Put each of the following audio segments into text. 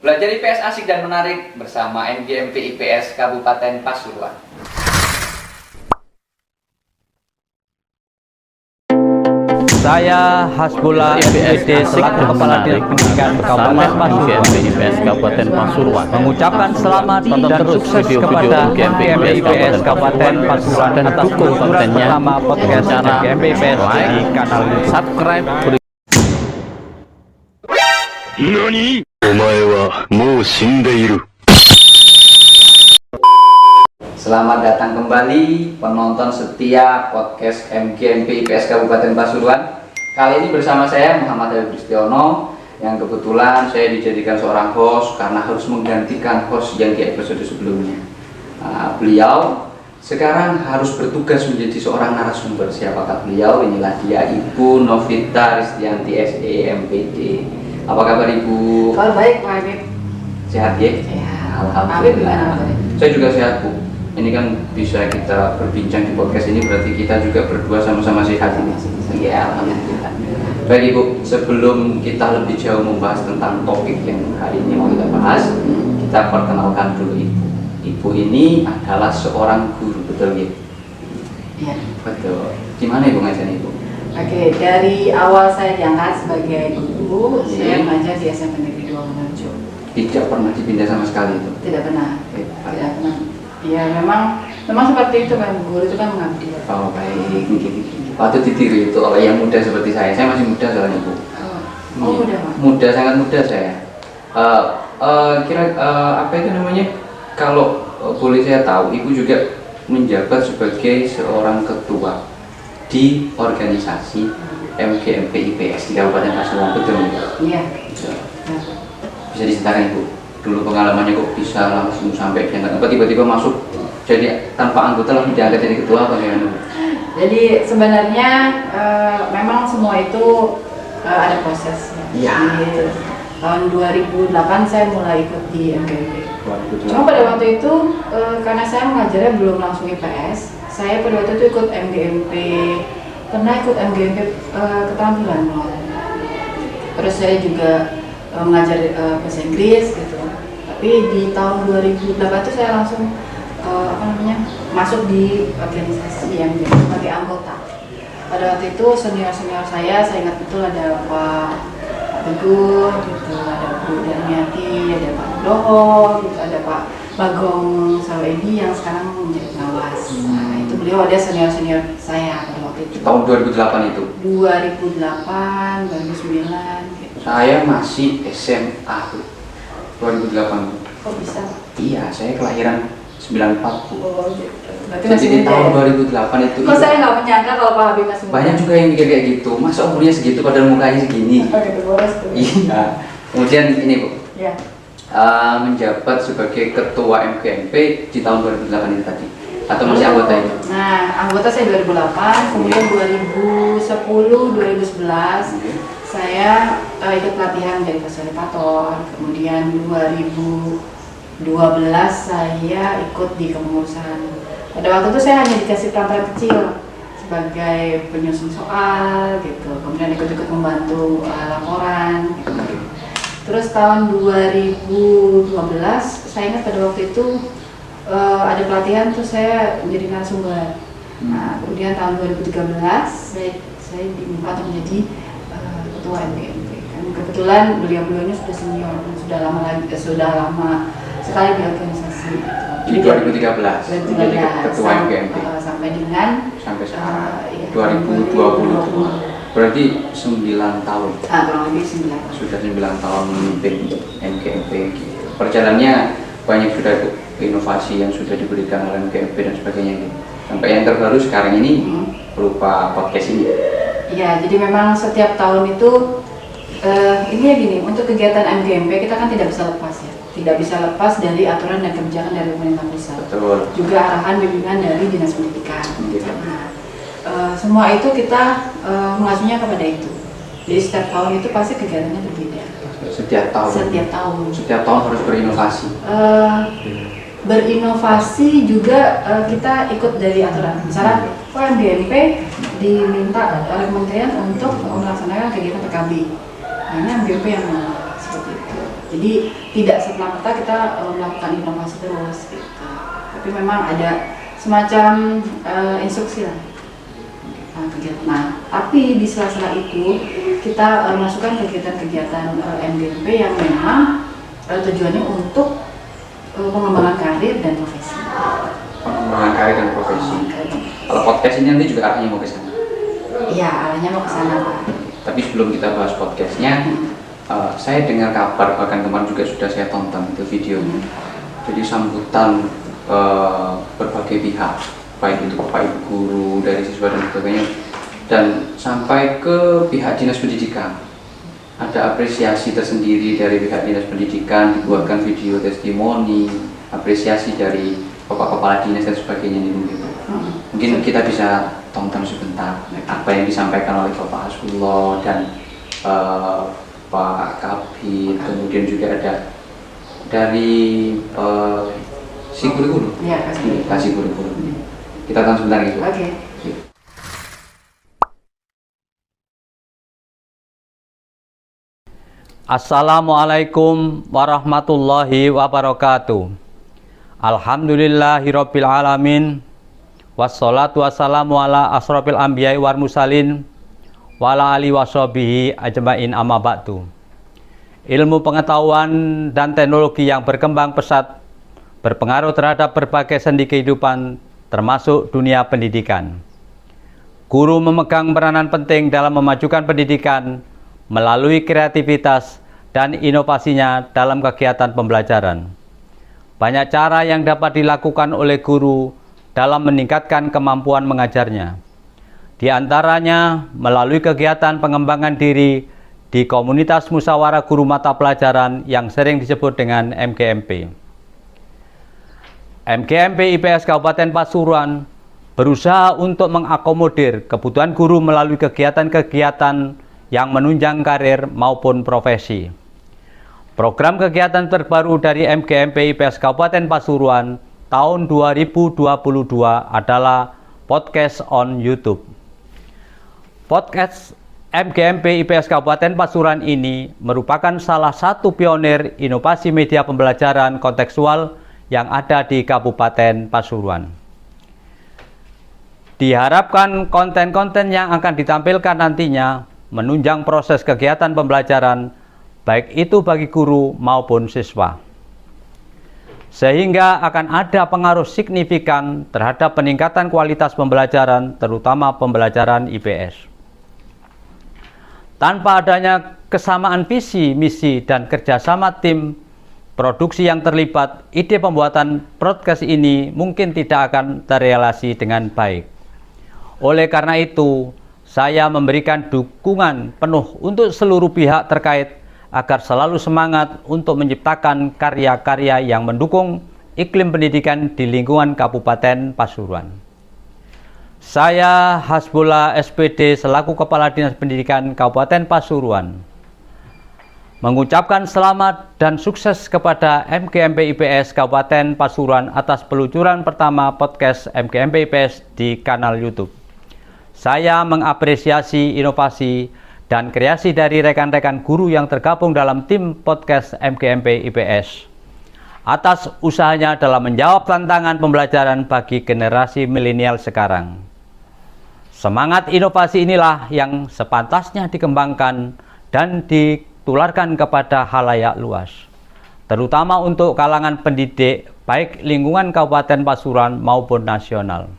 Belajar IPS asik dan menarik bersama MGMP IPS Kabupaten Pasuruan. Saya Hasbullah SPD selaku Kepala Dinas Pendidikan Kabupaten Pasuruan IPS Kabupaten Pasuruan mengucapkan selamat dan sukses kepada MGMP IPS Kabupaten Pasuruan dan dukung kontennya pertama podcast MGMP IPS di kanal YouTube. Subscribe. NANI?! お前はもう死んでいる。 Selamat datang kembali penonton setia podcast MGMP IPS Kabupaten Pasuruan. Kali ini bersama saya Muhammad Habib Pristiono, yang kebetulan saya dijadikan seorang host karena harus menggantikan host yang di episode sebelumnya. Beliau sekarang harus bertugas menjadi seorang narasumber. Siapakah beliau? Inilah dia, Ibu Novita Ristianti SE MPD. Apa kabar Ibu? Kabar baik Pak Habib. Sehat ya? Alhamdulillah. Saya juga sehat Bu. Ini kan bisa kita berbincang di podcast ini, berarti kita juga berdua sama-sama sehat ini. Iya, alhamdulillah. Baik Ibu, sebelum kita lebih jauh membahas tentang topik yang hari ini mau kita bahas, kita perkenalkan dulu Ibu. Ibu ini adalah seorang guru, betul ya? Iya. Betul. Gimana Ibu ngajarnya Ibu? Oke, dari awal saya diangkat sebagai guru, saya mengajar di SMP Negeri 2 Wonorejo. Tidak pernah dipindah sama sekali itu? Tidak pernah. Tidak pernah. Ya memang seperti itu kan, guru itu kan mengabdi. Oh baik. Waktu ditiru itu oleh yang muda seperti saya masih muda soalnya Bu. Oh muda Pak? Muda, sangat muda saya. Apa itu namanya? Kalau boleh saya tahu, Ibu juga menjabat sebagai seorang ketua di organisasi MGMP IPS di Kabupaten Pasuruan, betul ya? Iya. Bisa diceritakan Ibu? Dulu pengalamannya kok bisa langsung sampai diangkat, apa tiba-tiba masuk jadi tanpa anggota langsung diangkat jadi ketua apa gimana? Jadi sebenarnya memang semua itu ada prosesnya. Iya. Di tahun 2008 saya mulai ikut di MGMP. Cuma pada waktu itu karena saya mengajarnya belum langsung IPS, saya pada waktu itu ikut MGMP, pernah ikut MGMP keterampilan. Terus saya juga mengajar bahasa Inggris gitu. Tapi di tahun 2008 itu saya langsung masuk di organisasi yang sebagai anggota. Pada waktu itu senior saya ingat betul ada Pak Teguh, gitu, ada Bu Darmiati, ada Pak Doho, gitu, ada Pak Bagong Sawedi yang sekarang menjadi pengawas. Nah, itu beliau ada senior saya pada waktu itu. Tahun 2008 itu? 2008, 2009 gitu. Saya masih SMA tuh, 2008. Kok bisa? Iya, saya kelahiran 94 Bu. Oh gitu. Berarti Jadi masih di muda tahun ya? 2008 itu Kok saya nggak menyangka kalau Pak Habib masih muda? banyak juga yang mikir kayak gitu, masa umurnya segitu padahal mukanya segini. Oh gitu, boros tuh. Iya. Kemudian ini Bu, Ya. menjabat sebagai ketua MGMP di tahun 2008 itu tadi, atau masih anggota itu? Nah, anggota saya 2008, kemudian 2010, 2011 saya ikut pelatihan dari fasilitator, kemudian 2012 saya ikut di kepengurusan. Pada waktu itu saya hanya dikasih peran kecil sebagai penyusun soal gitu, kemudian ikut-ikut membantu laporan gitu. Terus tahun 2012 saya ingat pada waktu itu ada pelatihan tuh saya menjadi narasumber. Nah, kemudian tahun 2013 saya diminta untuk menjadi ketua MGMP. Kan kebetulan beliau-beliaunya sudah senior, sudah lama sekali di organisasi. Di 2013 menjadi ketua MGMP sampai dengan sekarang iya, 2020. Berarti 9 tahun. Kurang lebih 9 tahun. Sudah 9 tahun memimpin MGMP gitu. Perjalanannya banyak sudah inovasi yang sudah diberikan oleh MGMP dan sebagainya gitu. Sampai yang terbaru sekarang ini berupa podcast ini. Iya, jadi memang setiap tahun itu ini ya gini, untuk kegiatan MGMP kita kan tidak bisa lepas ya. Tidak bisa lepas dari aturan dan kebijakan dari pemerintah pusat. Betul. Juga arahan bimbingan dari Dinas Pendidikan. Gitu. Nah, semua itu kita mengacunya kepada itu. Jadi setiap tahun itu pasti kegiatannya berbeda. Setiap tahun. Setiap tahun harus berinovasi. Berinovasi juga kita ikut dari aturan. Misalnya, MGMP diminta oleh kementerian untuk melaksanakan kegiatan PKB. Nah, ini MGMP yang seperti itu. Jadi tidak serta-merta kita melakukan inovasi terus gitu. Tapi memang ada semacam instruksi lah kegiatan. Nah, tapi di sela-sela itu kita masukkan kegiatan-kegiatan MGMP yang memang tujuannya untuk pengembangan karir dan profesi. Pengembangan karir dan profesi. Kalau podcast ini nanti juga arahnya mau ke sana. Iya, arahnya mau ke sana, Pak. Tapi sebelum kita bahas podcastnya, saya dengar kabar, bahkan kemarin juga sudah saya tonton itu videonya. Jadi sambutan berbagai pihak, baik itu Bapak Ibu guru, dari siswa dan sebagainya, dan sampai ke pihak dinas pendidikan. Ada apresiasi tersendiri dari pihak dinas pendidikan, dibuatkan video testimoni, apresiasi dari Bapak Kepala Dinas dan sebagainya ini mungkin. Mungkin kita bisa tonton sebentar apa yang disampaikan oleh Bapak Hasbullah dan Pak Kabit, kemudian juga ada dari si guru-guru, kasih guru-guru. Kita tonton sebentar gitu. Oke. Assalamualaikum warahmatullahi wabarakatuh. Alhamdulillahirabbil alamin. Wassalatu wassalamu ala asrofil anbiya'i wal mursalin wa ala alihi washabihi ajmain amma ba'du. Ilmu pengetahuan dan teknologi yang berkembang pesat berpengaruh terhadap berbagai sendi kehidupan termasuk dunia pendidikan. Guru memegang peranan penting dalam memajukan pendidikan melalui kreativitas dan inovasinya dalam kegiatan pembelajaran. Banyak cara yang dapat dilakukan oleh guru dalam meningkatkan kemampuan mengajarnya. Di antaranya melalui kegiatan pengembangan diri di komunitas musyawarah guru mata pelajaran yang sering disebut dengan MGMP. MGMP IPS Kabupaten Pasuruan berusaha untuk mengakomodir kebutuhan guru melalui kegiatan-kegiatan yang menunjang karir maupun profesi. Program kegiatan terbaru dari MGMP IPS Kabupaten Pasuruan tahun 2022 adalah podcast on YouTube. Podcast MGMP IPS Kabupaten Pasuruan ini merupakan salah satu pionir inovasi media pembelajaran kontekstual yang ada di Kabupaten Pasuruan. Diharapkan konten-konten yang akan ditampilkan nantinya menunjang proses kegiatan pembelajaran, baik itu bagi guru maupun siswa. Sehingga akan ada pengaruh signifikan terhadap peningkatan kualitas pembelajaran, terutama pembelajaran IPS. Tanpa adanya kesamaan visi, misi, dan kerjasama tim produksi yang terlibat, ide pembuatan podcast ini mungkin tidak akan terrealisasi dengan baik. Oleh karena itu, saya memberikan dukungan penuh untuk seluruh pihak terkait agar selalu semangat untuk menciptakan karya-karya yang mendukung iklim pendidikan di lingkungan Kabupaten Pasuruan. Saya Hasbullah SPD selaku Kepala Dinas Pendidikan Kabupaten Pasuruan mengucapkan selamat dan sukses kepada MGMP IPS Kabupaten Pasuruan atas peluncuran pertama podcast MGMP IPS di kanal YouTube. Saya mengapresiasi inovasi dan kreasi dari rekan-rekan guru yang tergabung dalam tim podcast MGMP IPS atas usahanya dalam menjawab tantangan pembelajaran bagi generasi milenial sekarang. Semangat inovasi inilah yang sepantasnya dikembangkan dan ditularkan kepada khalayak luas, terutama untuk kalangan pendidik baik lingkungan Kabupaten Pasuruan maupun nasional.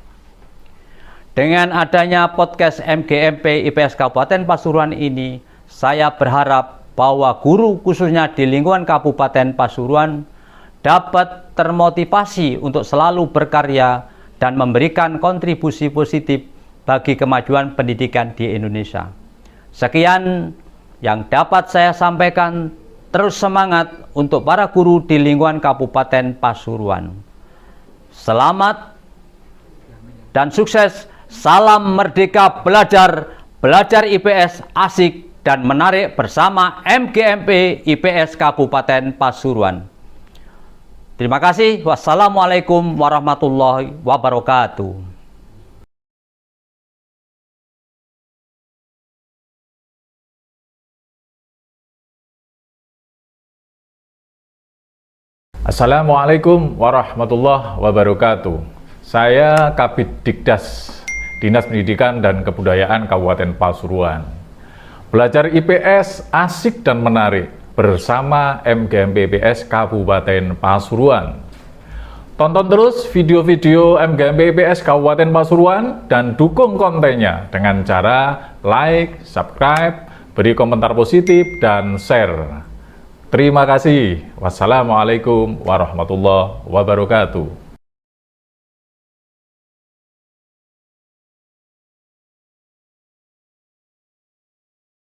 Dengan adanya podcast MGMP IPS Kabupaten Pasuruan ini, saya berharap bahwa guru khususnya di lingkungan Kabupaten Pasuruan dapat termotivasi untuk selalu berkarya dan memberikan kontribusi positif bagi kemajuan pendidikan di Indonesia. Sekian yang dapat saya sampaikan. Terus semangat untuk para guru di lingkungan Kabupaten Pasuruan. Selamat dan sukses. Salam merdeka belajar, belajar IPS asik dan menarik bersama MGMP IPS Kabupaten Pasuruan. Terima kasih. Wassalamualaikum warahmatullahi wabarakatuh. Assalamualaikum warahmatullahi wabarakatuh. Saya Kabid Dikdas Dinas Pendidikan dan Kebudayaan Kabupaten Pasuruan. Belajar IPS asik dan menarik bersama MGMP IPS Kabupaten Pasuruan. Tonton terus video-video MGMP IPS Kabupaten Pasuruan dan dukung kontennya dengan cara like, subscribe, beri komentar positif, dan share. Terima kasih. Wassalamualaikum warahmatullahi wabarakatuh.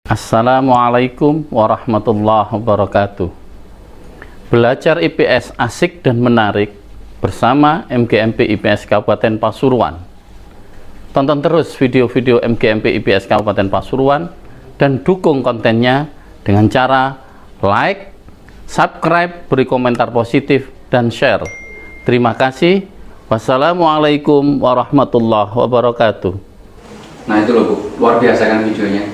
Assalamualaikum warahmatullahi wabarakatuh. Belajar IPS asik dan menarik bersama MGMP IPS Kabupaten Pasuruan. Tonton terus video-video MGMP IPS Kabupaten Pasuruan dan dukung kontennya dengan cara like, subscribe, beri komentar positif, dan share. Terima kasih. Wassalamualaikum warahmatullahi wabarakatuh. Nah itu loh Bu, luar biasa kan videonya.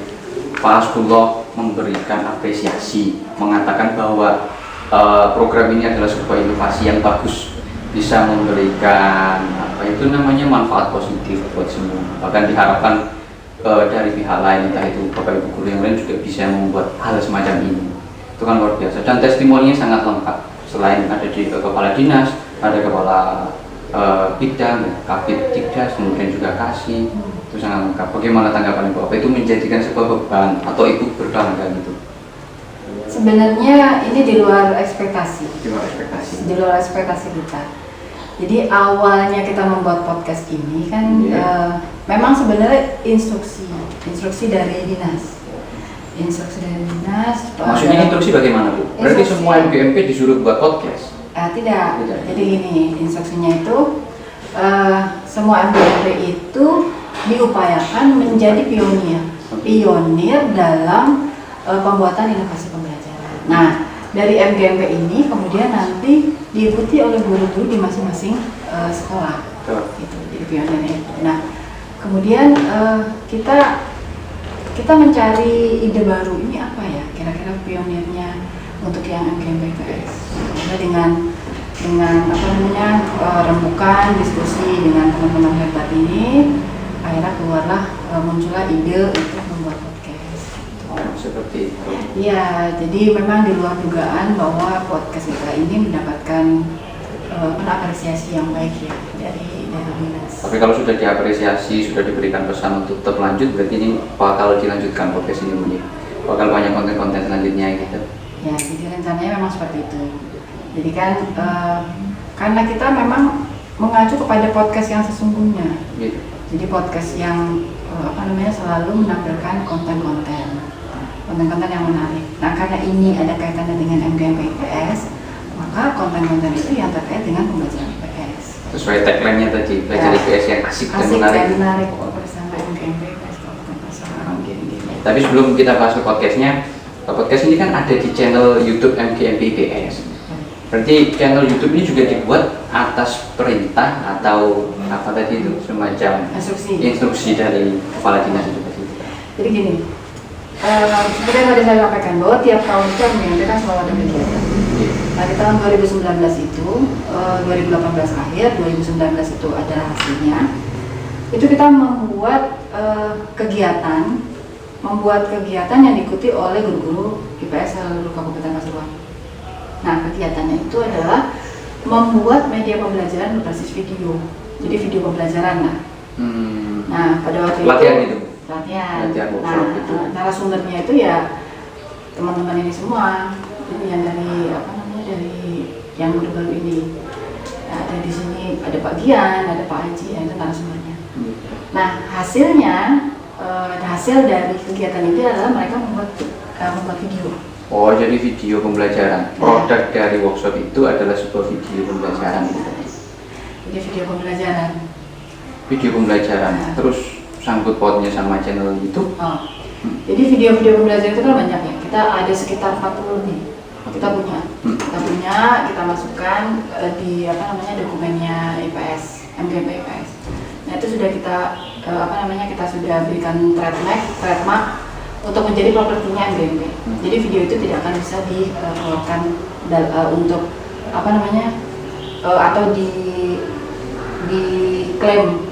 Pak Hasbullah memberikan apresiasi, mengatakan bahwa program ini adalah sebuah inovasi yang bagus, bisa memberikan manfaat positif buat semua. Bahkan diharapkan dari pihak lain, entah itu Bapak Ibu guru yang lain juga bisa membuat hal semacam ini. Itu kan luar biasa, dan testimoninya sangat lengkap. Selain ada di kepala dinas, ada kepala bidang, Kabid Dikdas, kemudian juga kasih. Itu sangat lengkap. Bagaimana tanggapan Ibu? Apa itu menjadikan sebuah beban atau Ibu berbangga gitu? Sebenarnya ini di luar ekspektasi. Di luar ekspektasi. Di luar ekspektasi kita. Jadi awalnya kita membuat podcast ini kan memang sebenarnya instruksi dari dinas. Instruksi dari dinas. Maksudnya instruksi bagaimana Bu? Berarti semua MGMP disuruh buat podcast? Tidak. Jadi gini, instruksinya itu semua MGMP itu diupayakan menjadi pionir dalam pembuatan inovasi pembelajaran. Nah, dari MGMP ini kemudian nanti diikuti oleh guru-guru di masing-masing sekolah. Gitu, jadi pionirnya itu. Nah, kemudian kita mencari ide baru, ini apa ya kira-kira pionirnya untuk yang MGMP IPS. Dengan rembukan diskusi dengan teman-teman hebat ini, akhirnya keluarlah muncullah ide untuk membuat podcast. Oh, seperti itu. Iya, jadi memang di luar dugaan bahwa podcast kita ini mendapatkan apresiasi yang baik ya dari dinas. Tapi kalau sudah diapresiasi, sudah diberikan pesan untuk tetap lanjut, berarti ini bakal dilanjutkan podcast ini Bu? Bakal banyak konten-konten selanjutnya gitu? Ya, jadi rencananya memang seperti itu. Jadi kan karena kita memang mengacu kepada podcast yang sesungguhnya. Gitu. Jadi podcast yang selalu menampilkan konten-konten yang menarik. Nah, karena ini ada kaitannya dengan MGMP IPS, maka konten-konten itu yang terkait dengan pembelajaran IPS. Sesuai tagline-nya tadi, belajar IPS yang asik dan menarik. Bersama MGMP IPS Kabupaten Pasuruan. Tapi sebelum kita bahas ke podcastnya, podcast ini kan ada di channel YouTube MGMP IPS. Berarti channel YouTube ini juga dibuat atas perintah atau apa tadi itu, semacam instruksi dari kepala dinas itu tadi. Jadi gini, seperti yang tadi saya sampaikan bahwa tiap tahun itu MGMP kan selalu ada kegiatan. Nah, di tahun 2019 itu, 2018 akhir, 2019 itu adalah hasilnya. Itu kita membuat kegiatan yang diikuti oleh guru-guru IPS seluruh Kabupaten Pasuruan. Nah, kegiatannya itu adalah membuat media pembelajaran berbasis video. Jadi video pembelajaran lah. Nah, pada waktu latihan. Nah, narasumbernya itu ya teman-teman ini semua. Ini yang dari yang baru-baru ini. Nah, ada di sini ada Pak Gian, ada Pak Haji, itu narasumbernya. Nah, hasil dari kegiatan ini adalah mereka membuat video. Oh, jadi video pembelajaran. Produk dari workshop itu adalah sebuah video pembelajaran gitu. Jadi video pembelajaran. Video pembelajaran. Terus sangkut pautnya sama channel YouTube. Jadi video-video pembelajaran itu kan banyak ya. Kita ada sekitar 40 lebih. Kita masukkan di dokumennya IPS, MGMP IPS. Nah, itu sudah kita kita sudah berikan trademark untuk menjadi propertinya MGMP. Jadi video itu tidak akan bisa dikeluarkan untuk apa namanya atau diklaim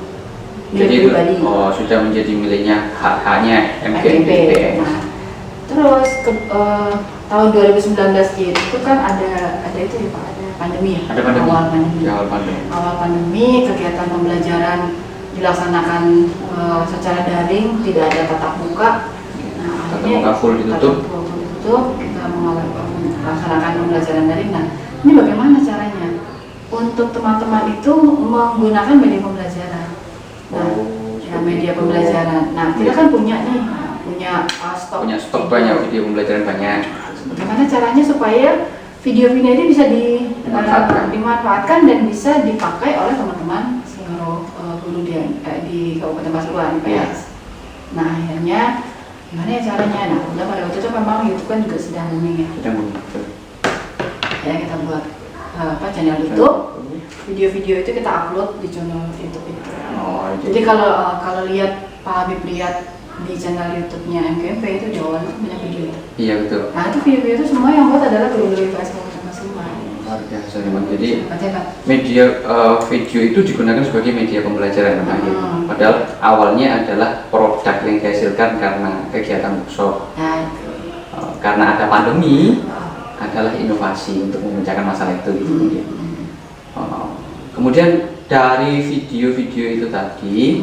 milik Jadi itu pribadi. sudah menjadi miliknya hak-haknya MGMP. MGMP. Nah, terus tahun 2019 itu kan ada itu ya Pak, ada pandemi ya. Ada pandemi. Awal pandemi. Ya, awal pandemi. Awal pandemi kegiatan pembelajaran dilaksanakan secara daring, tidak ada tatap muka. Nah, Tatap akhirnya muka full ditutup. tatap muka full ditutup, kita melaksanakan pembelajaran daring. Nah, ini bagaimana caranya untuk teman-teman itu menggunakan media pembelajaran? Nah, ya media pembelajaran. Nah, kita kan punya nih, punya stok Stok banyak, video pembelajaran banyak. Bagaimana caranya supaya video-video ini bisa dimanfaatkan dan bisa dipakai oleh teman-teman senior guru di Kabupaten Pasuruan IPS. Nah, akhirnya gimana ya caranya? Nah, kemudian pada waktu itu memang YouTube kan juga sedang booming ya. Sedang betul. Ya, kita buat channel YouTube. Video-video itu kita upload di channel YouTube itu. Jadi kalau lihat Pak Habib lihat di channel YouTube-nya MGMP itu di awal itu banyak video itu. Iya betul. Nah, itu video itu semua yang buat adalah guru-guru IPS Kabupaten Pasuruan. Luar biasa memang. Jadi Hebat. media video itu digunakan sebagai media pembelajaran namanya. Padahal awalnya adalah produk yang dihasilkan karena kegiatan workshop. Nah, Karena ada pandemi adalah inovasi untuk memecahkan masalah itu gitu. Kemudian dari video-video itu tadi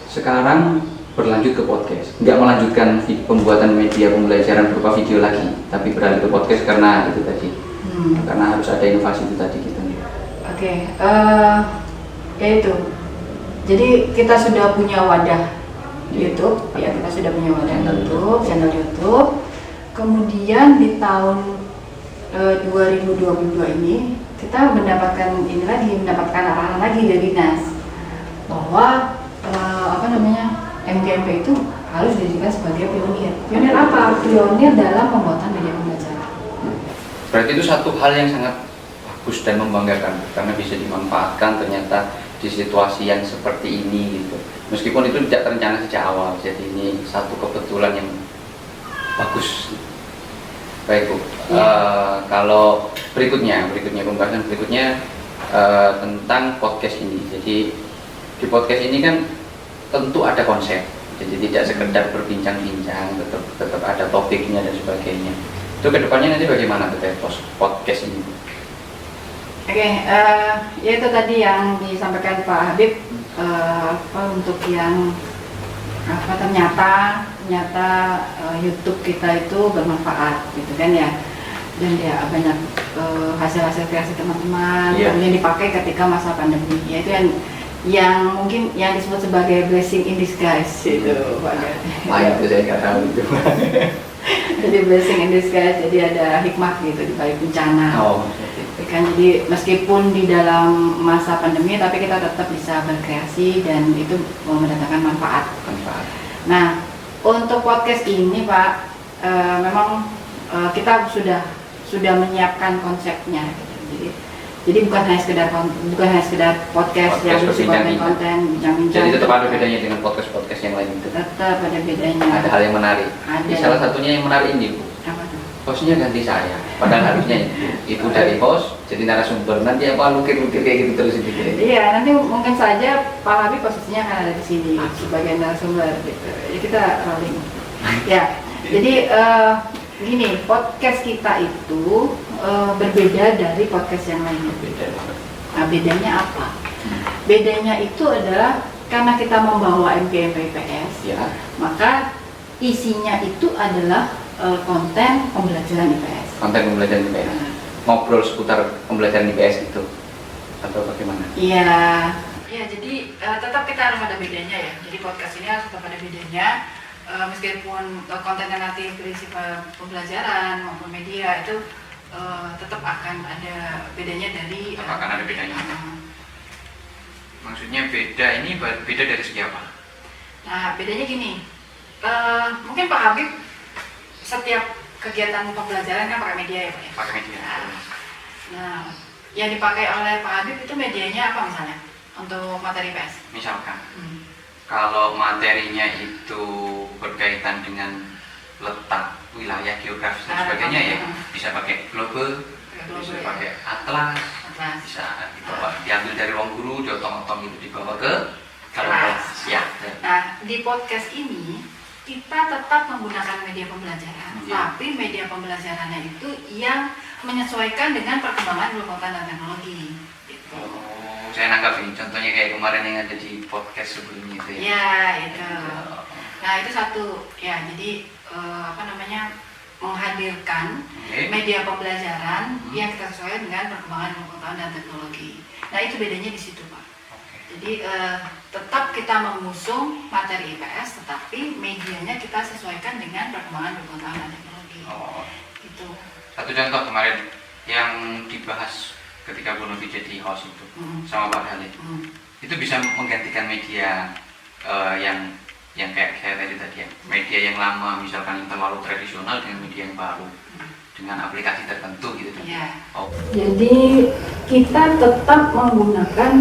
sekarang berlanjut ke podcast. Nggak melanjutkan pembuatan media pembelajaran berupa video lagi, tapi beralih ke podcast karena itu tadi. Karena harus ada inovasi itu tadi gitu. Oke, ya itu. Jadi kita sudah punya wadah YouTube, ya kita sudah punya wadah YouTube, channel YouTube. Kemudian di tahun 2022 ini kita mendapatkan arahan lagi dari dinas bahwa MGMP itu harus dijadikan sebagai pionir. Pionir apa? Pionir dalam pembuatan media pembelajaran. Berarti itu satu hal yang sangat bagus dan membanggakan karena bisa dimanfaatkan ternyata di situasi yang seperti ini gitu. Meskipun itu tidak terencana sejak awal, jadi ini satu kebetulan yang bagus. Baik Bu, kalau berikutnya pembahasan berikutnya tentang podcast ini. Jadi di podcast ini kan tentu ada konsep, jadi tidak sekedar berbincang-bincang, tetap ada topiknya dan sebagainya. Itu kedepannya nanti bagaimana tuh podcast ini? Oke, ya itu tadi yang disampaikan Pak Habib, untuk yang ternyata YouTube kita itu bermanfaat gitu kan ya, dan ya banyak hasil-hasil kreasi teman-teman kemudian dipakai ketika masa pandemi, yaitu yang mungkin yang disebut sebagai blessing in disguise itu Pak. Itu saya nggak tahu itu. Jadi blessing in disguise, jadi ada hikmah gitu di balik bencana. Kan jadi meskipun di dalam masa pandemi tapi kita tetap bisa berkreasi dan itu mendatangkan manfaat. Nah, untuk podcast ini Pak, memang kita sudah menyiapkan konsepnya gitu. Jadi bukan hanya sekedar podcast yang berisi konten bincang-bincang. Jadi tetap ada bedanya dengan podcast yang lain. Tetap ada bedanya. Ada hal yang menarik. Ada. Salah satunya yang menarik ini Bu. Apa tuh? Hostnya ganti saya. Padahal harusnya itu dari host jadi narasumber. Nanti apa lukir-lukir kayak gitu terus gitu. Iya, nanti mungkin saja Pak Habib posisinya akan ada di sini sebagai narasumber gitu. Jadi kita rolling. Ya. Jadi gini, podcast kita itu berbeda dari podcast yang lainnya. Nah, bedanya apa? Bedanya itu adalah karena kita membawa MGMP IPS, maka isinya itu adalah konten pembelajaran IPS. Konten pembelajaran IPS. Ngobrol seputar pembelajaran IPS itu atau bagaimana? Iya, jadi tetap kita harus ada bedanya ya. Jadi podcast ini harus tetap ada bedanya. Meskipun kontennya nanti berisi pembelajaran maupun media itu tetap akan ada bedanya dari. Tetap akan ada bedanya. Maksudnya beda ini beda dari segi apa? Nah, bedanya gini. Mungkin Pak Habib setiap kegiatan pembelajaran kan pakai media ya Pak? Pakai media. Nah, yang dipakai oleh Pak Habib itu medianya apa misalnya untuk materi PS? Misalkan, kalau materinya itu berkaitan dengan letak wilayah geografis dan sebagainya ya bisa pakai globe, bisa Globe, pakai atlas, Atlas. bisa diambil dari ruang guru, diotong-otong itu dibawa ke dalam kelas. Ya. Nah, di podcast ini kita tetap menggunakan media pembelajaran, Iya. tapi media pembelajarannya itu yang menyesuaikan dengan perkembangan ilmu pengetahuan dan teknologi. Gitu. Oh, saya nangkap ini. Contohnya kayak kemarin yang ada di podcast sebelumnya itu ya. Ya, itu. Nah, itu satu. Ya, jadi menghadirkan Oke. media pembelajaran yang kita sesuaikan dengan perkembangan ilmu pengetahuan dan teknologi. Nah, itu bedanya di situ, Pak. Jadi tetap kita mengusung materi IPS, tetapi medianya kita sesuaikan dengan perkembangan ilmu pengetahuan dan teknologi. Oh. Gitu. Satu contoh kemarin yang dibahas ketika Bu Novi jadi host itu sama Pak Khalid. Itu bisa menggantikan media yang kayak saya tadi ya, media yang lama misalkan yang terlalu tradisional dengan media yang baru dengan aplikasi tertentu gitu. Ya. Oh. Jadi kita tetap menggunakan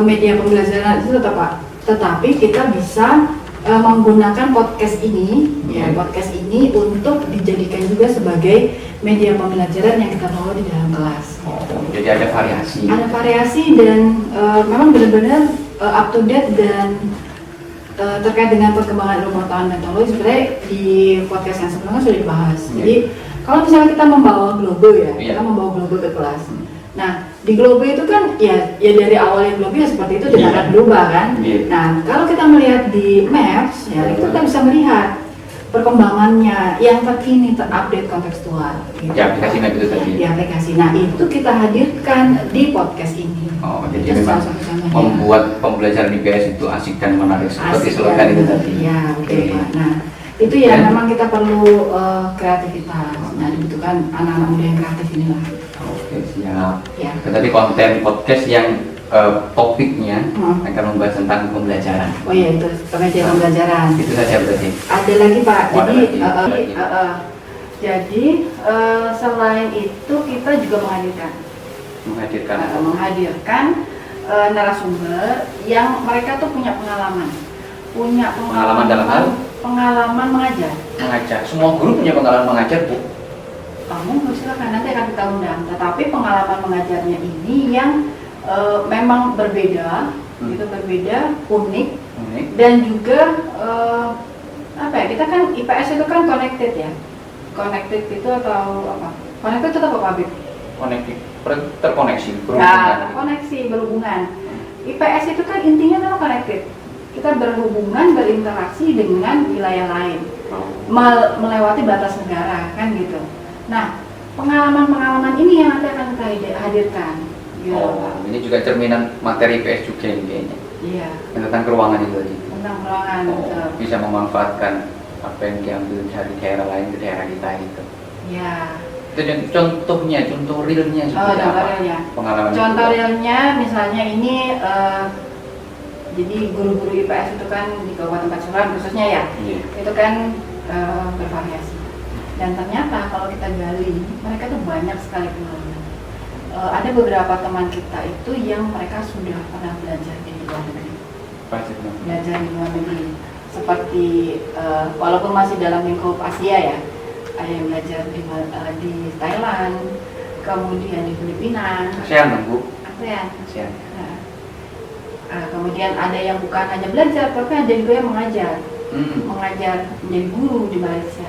media pembelajaran itu tetap Pak, tetapi kita bisa menggunakan podcast ini, podcast ini untuk dijadikan juga sebagai media pembelajaran yang kita bawa di dalam kelas. Oh, jadi ada variasi. Ada variasi dan memang benar-benar up to date dan terkait dengan perkembangan ilmu pengetahuan dan teknologi sebenarnya di podcast yang sebelumnya sudah dibahas. Jadi kalau misalnya kita membawa Globe kita membawa Globe ke kelas. Nah, di Globe itu kan ya dari awalnya Globe ya seperti itu tidak akan berubah kan. Nah, kalau kita melihat di Maps ya itu kita bisa melihat perkembangannya yang terkini, terupdate kontekstual. Gitu. Di aplikasi Map itu tadi. Di aplikasi. Nah, itu kita hadirkan di podcast ini. Oh, jadi Itu memang salah satu contohnya. membuat pembelajaran IPS itu asik dan menarik seperti Asik, slogan itu tadi. Ya, oke Pak. Nah, itu ya memang kita perlu kreativitas. Nah, dibutuhkan anak-anak muda yang kreatif inilah. Oke, siap. Ya. Tadi konten podcast yang topiknya akan membahas tentang pembelajaran. Oh iya, itu media pembelajaran. Itu saja berarti. Ada lagi Pak. Oh, ada Jadi, lagi. jadi selain itu kita juga menghadirkan narasumber yang mereka tuh punya pengalaman Dalam hal pengalaman mengajar. Semua guru punya pengalaman mengajar, Bu. Kamu silakan, nanti akan kita undang. Tetapi pengalaman mengajarnya ini yang memang berbeda, itu berbeda, unik, dan juga kita kan IPS itu kan connected ya. Connected itu atau apa? Connected itu apa Pak Habib? Terkoneksi, Nah, koneksi, berhubungan. IPS itu kan intinya memang connected. Kita berhubungan, berinteraksi dengan wilayah lain, melewati batas negara, kan gitu. Nah, pengalaman-pengalaman ini yang nanti akan kita hadirkan. Gitu, Pak. Ini juga cerminan materi IPS juga ini kayaknya. Iya. Tentang ruangan itu tadi. Tentang ruangan. Bisa memanfaatkan apa yang diambil dari daerah lain ke daerah kita itu. Iya. Itu contohnya, contoh realnya seperti apa? Realnya. Pengalaman Contoh itu. realnya misalnya ini jadi guru-guru IPS itu kan di Kabupaten Pasuruan khususnya ya, itu kan bervariasi. Dan ternyata kalau kita gali, mereka tuh banyak sekali pengalaman. Ada beberapa teman kita itu yang mereka sudah pernah belajar di luar negeri. Belajar di luar negeri. Seperti walaupun masih dalam lingkup Asia ya, ada yang belajar di Thailand, kemudian di Filipina. ASEAN, Bu. ASEAN. ASEAN. Kemudian ada yang bukan hanya belajar, tapi ada juga yang mengajar. Mengajar menjadi guru di Malaysia.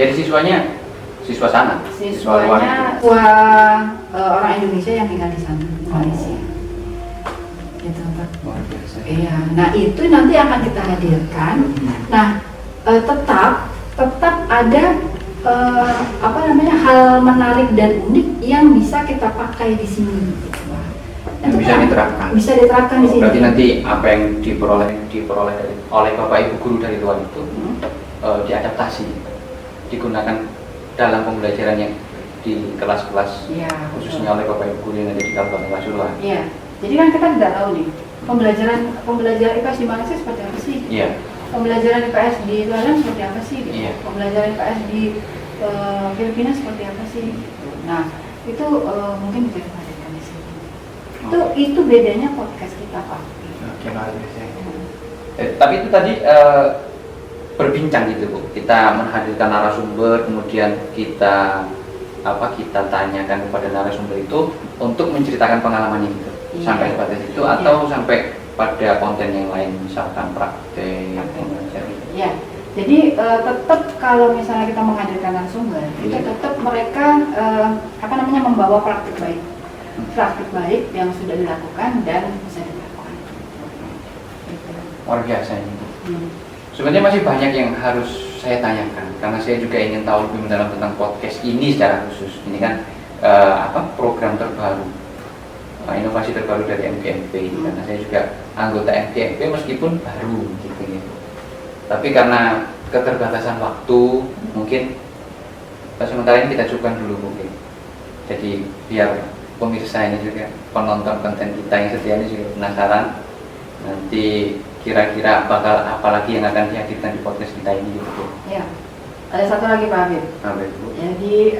Jadi siswa sana? Siswanya orang Indonesia yang tinggal di sana, di Malaysia. Gitu, Pak. Luar biasa. Iya, nah itu nanti akan kita hadirkan. Nah, tetap ada hal menarik dan unik yang bisa kita pakai di sini. Yang bisa diterapkan. Bisa diterapkan di sini. Berarti nanti apa yang diperoleh oleh Bapak Ibu guru dari luar itu diadaptasi, digunakan dalam pembelajaran yang di kelas-kelas, khususnya oleh Bapak Ibu guru yang ada di Kabupaten Pasuruan. Iya. Jadi kan kita tidak tahu nih pembelajaran IPS di Malaysia seperti apa sih? Iya. Pembelajaran IPS di Thailand seperti apa sih? Gitu. Iya. Pembelajaran IPS di Filipina seperti apa sih? Nah, itu mungkin bisa dihadirkan di sini. Itu bedanya podcast kita, Pak. Oke, luar biasa. Tapi itu tadi berbincang gitu, Bu. Kita menghadirkan narasumber, kemudian kita kita tanyakan kepada narasumber itu untuk menceritakan pengalamannya gitu. Iya. Sampai sebatas itu atau sampai pada konten yang lain misalkan praktek mengajar gitu. Ya, jadi tetap kalau misalnya kita menghadirkan narasumber, itu tetap mereka membawa praktik baik yang sudah dilakukan dan bisa dilakukan. Gitu. Luar biasa ini. Sebenarnya masih banyak yang harus saya tanyakan karena saya juga ingin tahu lebih mendalam tentang podcast ini secara khusus. Ini kan program terbaru, inovasi terbaru dari MGMP. Karena saya juga anggota MGMP meskipun baru gitu. Tapi karena keterbatasan waktu, mungkin sementara ini kita cukupkan dulu mungkin. Jadi biar pemirsa ini juga, penonton konten kita yang setia ini juga penasaran nanti kira-kira bakal apa lagi yang akan dihadirkan di podcast kita ini gitu. Ya, ada satu lagi Pak Habib. Jadi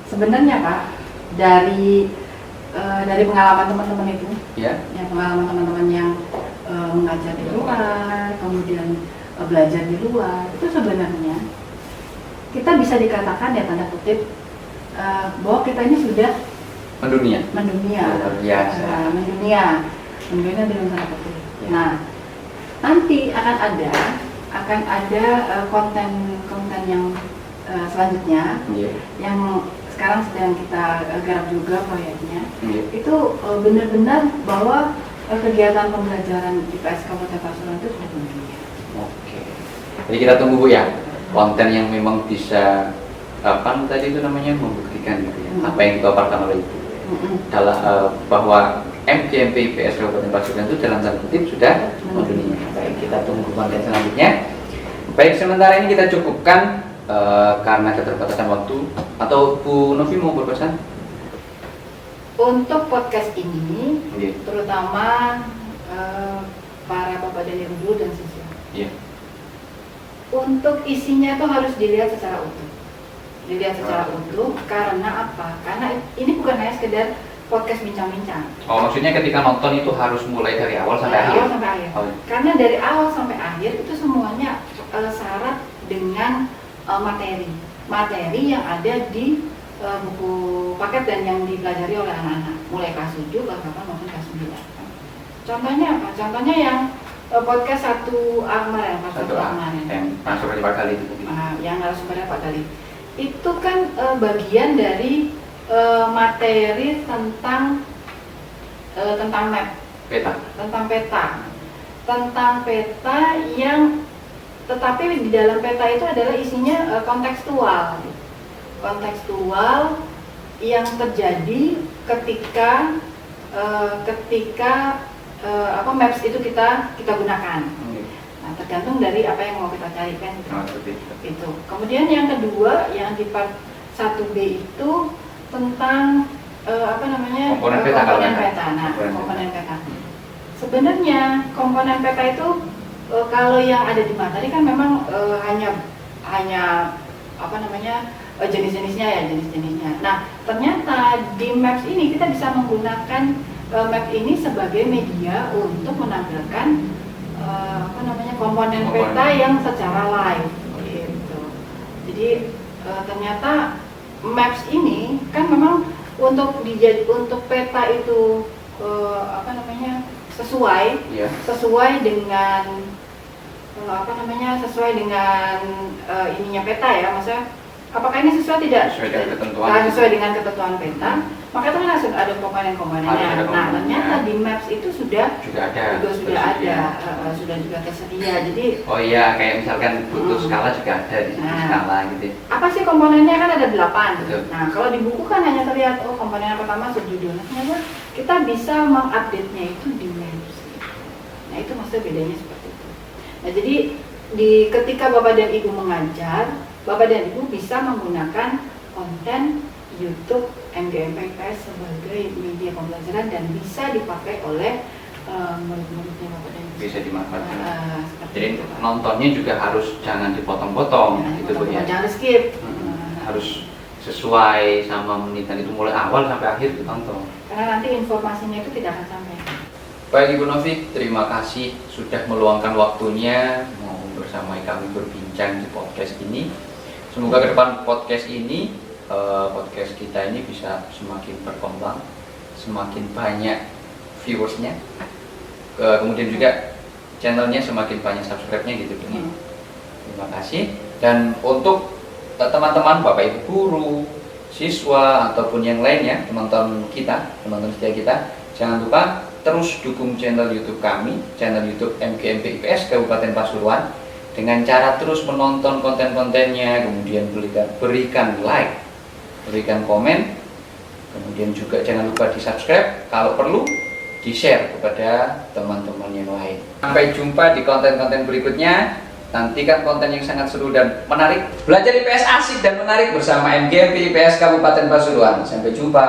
sebenarnya Pak dari pengalaman teman-teman itu, ya pengalaman teman-teman yang mengajar di luar, kemudian belajar di luar, itu sebenarnya kita bisa dikatakan ya tanda kutip bahwa kita ini sudah mendunia. Luar biasa. Mendunia dalam tanda kutip. Nah, nanti akan ada konten yang selanjutnya yang sekarang sedang kita garap juga proyeknya. Itu benar-benar bahwa kegiatan pembelajaran IPS Kabupaten Pasuruan itu sudah mendunia. Oke. Jadi kita tunggu Bu ya, konten yang memang bisa tadi itu namanya membuktikan gitu ya, apa yang dipaparkan oleh Ibu. Bahwa MGMP IPS Kabupaten Pasuruan itu dalam tanda kutip sudah mendunia. Baik, kita tunggu konten selanjutnya. Baik, sementara ini kita cukupkan karena keterbatasan waktu. Atau Bu Novi mau berpesan? Untuk podcast ini, terutama para bapak dan ibu dan siswa, untuk isinya itu harus dilihat secara utuh. Karena apa? Karena ini bukan hanya sekedar podcast bincang-bincang. Oh, maksudnya ketika nonton itu harus mulai dari awal sampai akhir? Awal sampai akhir. Karena dari awal sampai akhir itu semuanya syarat dengan materi yang ada di buku paket dan yang dipelajari oleh anak-anak, mulai kelas 7, kelas 8 maupun kelas 9. Contohnya apa? Contohnya yang podcast 1A kemarin, yang narasumbernya Pak Khalid itu. Yang narasumbernya Pak Khalid. Itu kan bagian dari materi tentang map, tentang peta yang tetapi di dalam peta itu adalah isinya kontekstual yang terjadi ketika maps itu kita gunakan. Nah, tergantung dari apa yang mau kita cari kan. Itu. Kemudian yang kedua yang di part 1B itu tentang komponen peta. Nah, komponen peta. Sebenarnya komponen peta itu kalau yang ada di materi kan memang hanya jenis-jenisnya. Nah, ternyata di Maps ini kita bisa menggunakan map ini sebagai media untuk menampilkan komponen peta yang secara live gitu. Jadi ternyata Maps ini kan memang untuk peta itu sesuai dengan ininya peta ya, maksudnya apakah ini sesuai tidak sesuai dengan ketentuan peta, maka itu kan harus ada komponen-komponennya. Nah, ternyata di Maps itu sudah juga tersedia. Jadi kayak misalkan butuh skala juga ada di skala gitu. Apa sih komponennya kan ada 8. Betul. Nah, kalau di buku kan hanya terlihat komponen yang pertama subjudul. Ternyata kita bisa mengupdate-nya itu di Maps. Nah, itu maksudnya bedanya seperti itu. Nah, jadi ketika Bapak dan Ibu mengajar, Bapak dan Ibu bisa menggunakan konten YouTube MGMP IPS sebagai media pembelajaran dan bisa dipakai oleh murid-muridnya Bapak dan Ibu. Bisa dimanfaatkan. Jadi nontonnya juga harus jangan dipotong-potong, gitu Bu ya. Jangan skip. Harus sesuai sama menitan itu mulai awal sampai akhir ditonton. Karena nanti informasinya itu tidak akan sampai. Baik Ibu Novi, terima kasih sudah meluangkan waktunya mau bersama kami berbincang di podcast ini. Semoga ke depan podcast ini podcast kita ini bisa semakin berkembang, semakin banyak viewersnya, kemudian juga channelnya semakin banyak subscribe-nya gitu. Terima kasih. Dan untuk teman-teman, Bapak Ibu guru, siswa ataupun yang lainnya, penonton setia kita, jangan lupa terus dukung channel YouTube kami, channel YouTube MGMP IPS Kabupaten Pasuruan, dengan cara terus menonton konten-kontennya, kemudian berikan like, berikan komen, kemudian juga jangan lupa di subscribe, kalau perlu di share kepada teman-teman yang lain. Sampai jumpa di konten-konten berikutnya. Nantikan konten yang sangat seru dan menarik. Belajar IPS asik dan menarik bersama MGMP IPS Kabupaten Pasuruan. Sampai jumpa.